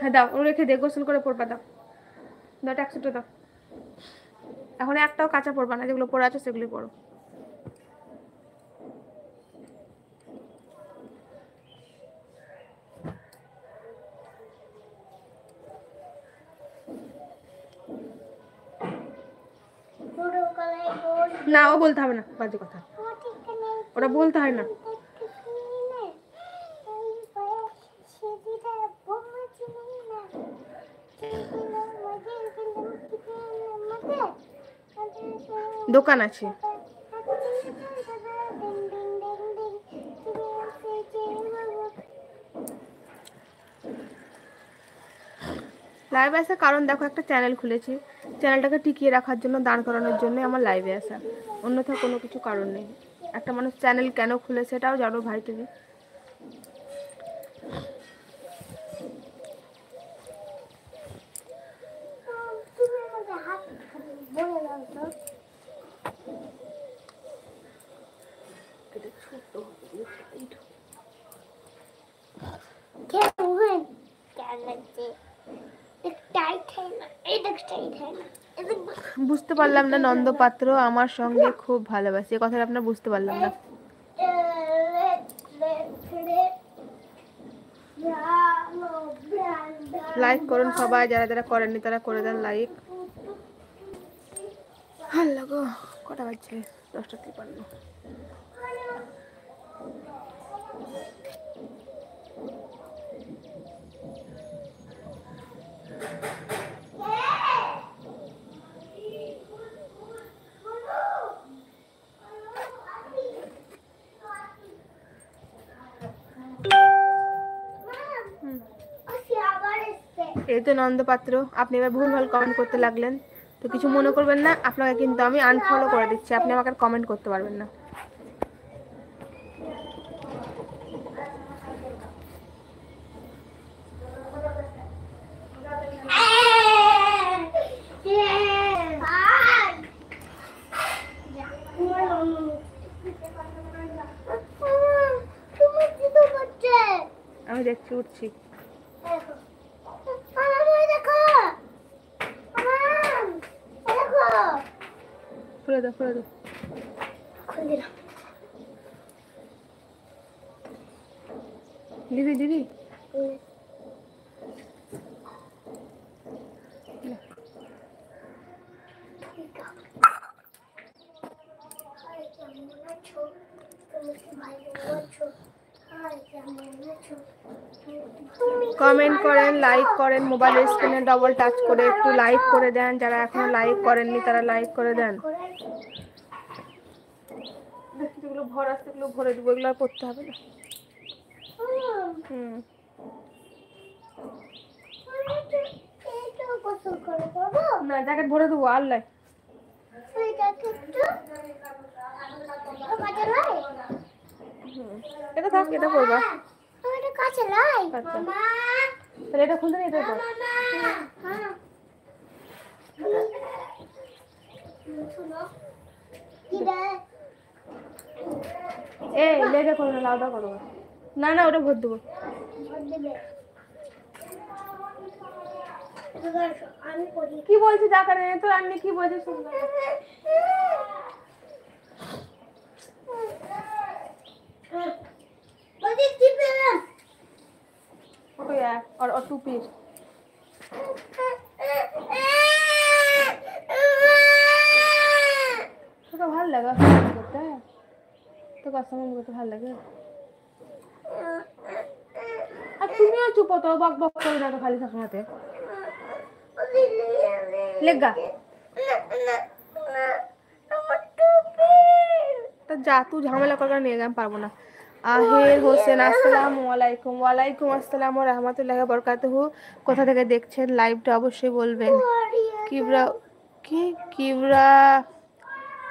হ্যাঁ দাও, ও রেখে দে, গোসল করে পড়বা, দাও দাও, ট্যাক্সিটা দাও। এখন একটাও কাঁচা পড়বা না, যেগুলো পড়ে আছে সেগুলি পড়ো। না ও বলতে হবে না, বাজে কথা, ওটা বলতে হয় না। দোকান আছে। লাইভে আসার কারণ দেখো, একটা চ্যানেল খুলেছি, চ্যানেলটাকে টিকিয়ে রাখার জন্য, দাঁড় করানোর জন্য আমার লাইভে আসা, অন্যথা কোনো কিছু কারণ নেই। একটা মানুষ চ্যানেল কেন খুলে সেটাও জানো ভাই তুমি। বুঝতে পারলাম না নন্দপাত্র আমার সঙ্গে খুব ভালোবাসে, এই কথাটা আপনার বুঝতে পারলাম না। লাইক করুন সবাই, যারা যারা করেননি তারা করে দেন লাইক। ভালো গো, কটা বাজছে? 10:53। এই তো নন্দপাত্র, আপনি এবার ভুলভাল কমেন্ট করতে লাগলেন, তো কিছু মনে করবেন না, আপনাকে কিন্তু আমি আনফলো করে দিচ্ছি, আপনি আমাকে কমেন্ট করতে পারবেন না। আমি দেখছি, উঠছি। খুলে দাও, খুলে দাও। দিদি দিদি কমেন্ট করেন, লাইক করেন, মোবাইলের স্ক্রিনে ডবল টাচ করে একটু লাইক করে দেন, যারা এখনো লাইক করেননি তারা লাইক করে দেন। যেগুলো ভর আছে সেগুলো ভরে দেবো, এগুলো আর করতে হবে না। না জ্যাকেট ভরে দেবো, আল্লাহ এটা থাক, এটা করবা। তাহলে এটা খুলতে নেই, এটা কর। এই লেগে করো না, লাউডা করো না। না ওটা ভর দেবো। কি বলছি জাকারে, তো আমি কি বলছি শুনবে। और 2 पीस तो ভালো লাগা করতে, তো কাস্টমার করতে ভালো লাগে। আর তুমিও চুপ তো, বক বক করে না তো খালি থাকতে লেগা। তো যা, তুই ঝামেলা করবার নিয়ে আমি পারবো না। আহির হোসেন আসসালামু আলাইকুম। ওয়ালাইকুম আসসালাম ওয়া রাহমাতুল্লাহি ওয়া বারাকাতুহু। কোথা থেকে দেখছেন লাইভটা অবশ্যই বলবেন। কিবরা কি কিবরা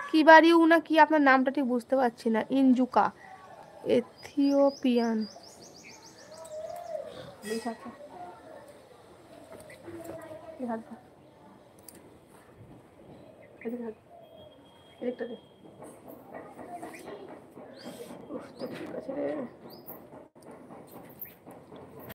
কিবারিউ না কি, আপনার নামটা ঠিক বুঝতে পারছি না। ইনজুকা এথিওপিয়ান। ঠিক আছে রে।